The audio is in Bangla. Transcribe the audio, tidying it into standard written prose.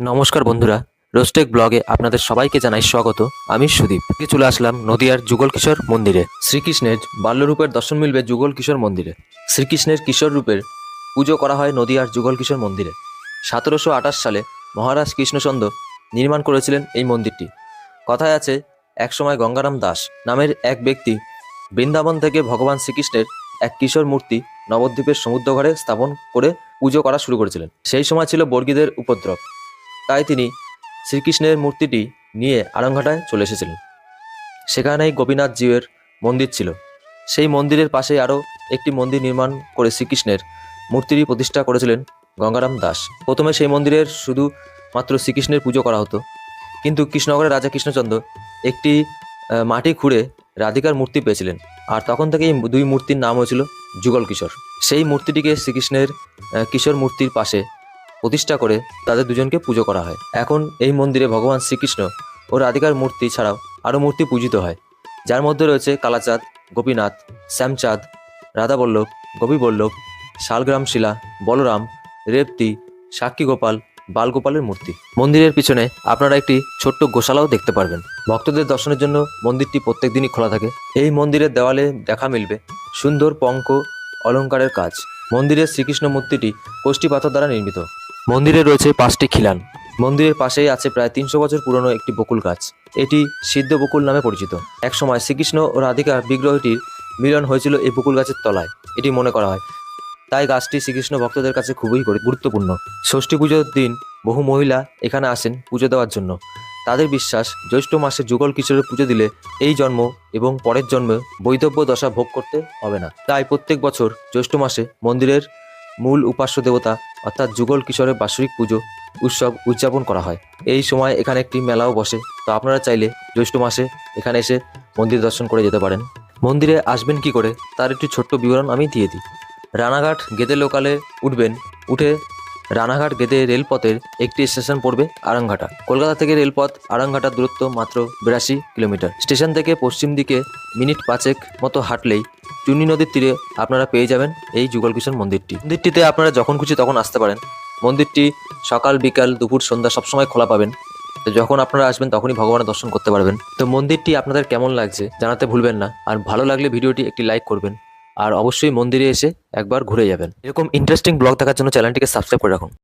নমস্কার বন্ধুরা, রোস্টেক ব্লগে আপনাদের সবাইকে জানাই স্বাগত। আমি সুদীপ। চলে আসলাম নদিয়ার যুগল কিশোর মন্দিরে। শ্রীকৃষ্ণের বাল্যরূপের দর্শন মিলবে যুগল কিশোর মন্দিরে। শ্রীকৃষ্ণের কিশোর রূপের পুজো করা হয় নদিয়ার যুগল কিশোর মন্দিরে। 1728 সালে মহারাজ কৃষ্ণচন্দ্র নির্মাণ করেছিলেন এই মন্দিরটি। কথায় আছে, একসময় গঙ্গারাম দাস নামের এক ব্যক্তি বৃন্দাবন থেকে ভগবান শ্রীকৃষ্ণের এক কিশোর মূর্তি নবদ্বীপের সমুদ্রঘাটে স্থাপন করে পুজো করা শুরু করেছিলেন। সেই সময় ছিল বর্গীদের উপদ্রব, তাই তিনি শ্রীকৃষ্ণের মূর্তিটি নিয়ে আড়ংঘাটায় চলে এসেছিলেন। সেখানেই গোপীনাথ জিউয়ের মন্দির ছিল। সেই মন্দিরের পাশে আরও একটি মন্দির নির্মাণ করে শ্রীকৃষ্ণের মূর্তিটি প্রতিষ্ঠা করেছিলেন গঙ্গারাম দাস। প্রথমে সেই মন্দিরের শুধু মাত্র শ্রীকৃষ্ণের পুজো করা হতো, কিন্তু কৃষ্ণনগরের রাজা কৃষ্ণচন্দ্র একটি মাটি খুঁড়ে রাধিকার মূর্তি পেয়েছিলেন, আর তখন থেকেই দুই মূর্তির নাম হয়েছিল যুগল কিশোর। সেই মূর্তিটিকে শ্রীকৃষ্ণের কিশোর মূর্তির পাশে প্রতিষ্ঠা করে তাদের দুজনকে পুজো করা হয়। এখন এই মন্দিরে ভগবান শ্রীকৃষ্ণ ও রাধিকার মূর্তি ছাড়াও আরও মূর্তি পূজিত হয়, যার মধ্যে রয়েছে কালাচাঁদ, গোপীনাথ, শ্যামচাঁদ, রাধাবল্লভ, গোপীবল্লভ, শালগ্রাম শিলা, বলরাম, রেবতী, সাক্ষী গোপাল, বালগোপালের মূর্তি। মন্দিরের পিছনে আপনারা একটি ছোট্ট গোশালাও দেখতে পারবেন। ভক্তদের দর্শনের জন্য মন্দিরটি প্রত্যেক দিনই খোলা থাকে। এই মন্দিরের দেওয়ালে দেখা মিলবে সুন্দর পঙ্ক অলঙ্কারের কাজ। মন্দিরের শ্রীকৃষ্ণ মূর্তিটি কষ্টি পাথর দ্বারা নির্মিত। মন্দিরে রয়েছে 5টি খিলান। মন্দিরের পাশেই আছে প্রায় 300 বছর পুরনো একটি বকুল গাছ। এটি সিদ্ধ বকুল নামে পরিচিত। একসময় শ্রীকৃষ্ণ ও রাধিকার বিগ্রহটির মিলন হয়েছিল এই বকুল গাছের তলায়, এটি মনে করা হয়। তাই গাছটি শ্রীকৃষ্ণ ভক্তদের কাছে খুবই গুরুত্বপূর্ণ। ষষ্ঠী পুজোর দিন বহু মহিলা এখানে আসেন পুজো দেওয়ার জন্য। তাদের বিশ্বাস, জ্যৈষ্ঠ মাসে যুগল কিশোরের পুজো দিলে এই জন্ম এবং পরের জন্মে বৈধব্য দশা ভোগ করতে হবে না। তাই প্রত্যেক বছর জ্যৈষ্ঠ মাসে মন্দিরের মূল উপাস্য দেবতা অর্থাৎ যুগল কিশোরের বাৎসরিক পুজো উৎসব উদযাপন করা হয়। এই সময় এখানে একটি মেলাও বসে, তো আপনারা চাইলে জ্যৈষ্ঠ মাসে এখানে এসে মন্দির দর্শন করে যেতে পারেন। মন্দিরে আসবেন কি করে তার একটি ছোট্ট বিবরণ আমি দিয়ে দিই। রানাঘাট গেদে লোকালে উঠবেন, উঠে রানাঘাট গেদে রেলপথের একটি স্টেশন পড়বে আড়ংঘাটা। কলকাতা থেকে রেলপথ আড়ংঘাটার দূরত্ব মাত্র 82 কিলোমিটার। স্টেশন থেকে পশ্চিম দিকে মিনিট 5 মতো হাঁটলেই চুনি নদীর তীরে আপনারা পেয়ে যাবেন এই যুগল কিশোর মন্দিরটি। মন্দিরটিতে আপনারা যখন খুশি তখন আসতে পারেন। মন্দিরটি সকাল, বিকাল, দুপুর, সন্ধ্যা সবসময় খোলা পাবেন। তো যখন আপনারা আসবেন তখনই ভগবানের দর্শন করতে পারবেন। তো মন্দিরটি আপনাদের কেমন লাগছে জানাতে ভুলবেন না, আর ভালো লাগলে ভিডিওটি একটি লাইক করবেন, আর অবশ্যই মন্দিরে এসে একবার ঘুরে যাবেন। এরকম ইন্টারেস্টিং ব্লগ দেখার জন্য চ্যানেলটিকে সাবস্ক্রাইব করে রাখুন।